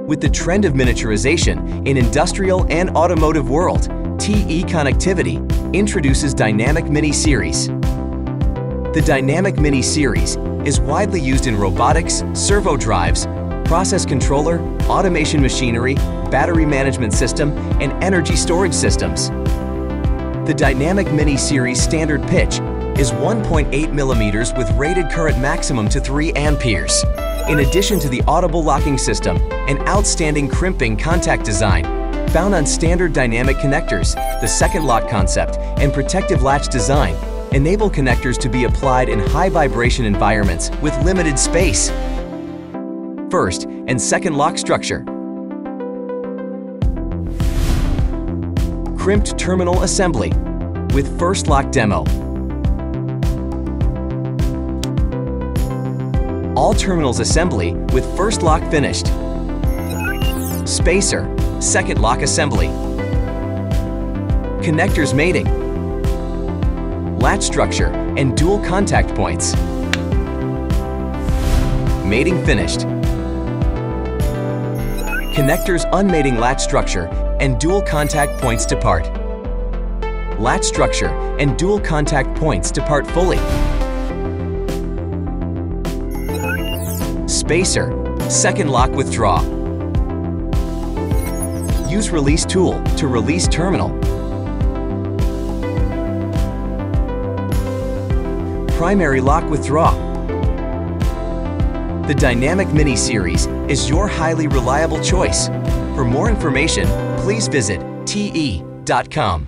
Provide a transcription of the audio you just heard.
With the trend of miniaturization in industrial and automotive world, TE Connectivity introduces Dynamic Mini Series. The Dynamic Mini Series is widely used in robotics, servo drives, process controller, automation machinery, battery management system, and energy storage systems. The Dynamic Mini Series standard pitch is 1.8 millimeters with rated current maximum to 3 amperes. In addition to the audible locking system and outstanding crimping contact design, found on standard dynamic connectors, the second lock concept and protective latch design enable connectors to be applied in high vibration environments with limited space. First and second lock structure. Crimped terminal assembly with first lock demo. All terminals assembly with first lock finished. Spacer, second lock assembly. Connectors mating. Latch structure and dual contact points. Mating finished. Connectors unmating latch structure and dual contact points to part. Latch structure and dual contact points to part fully. Spacer, second lock withdraw. Use release tool to release terminal. Primary lock withdraw. The Dynamic Mini Series is your highly reliable choice. For more information, please visit te.com.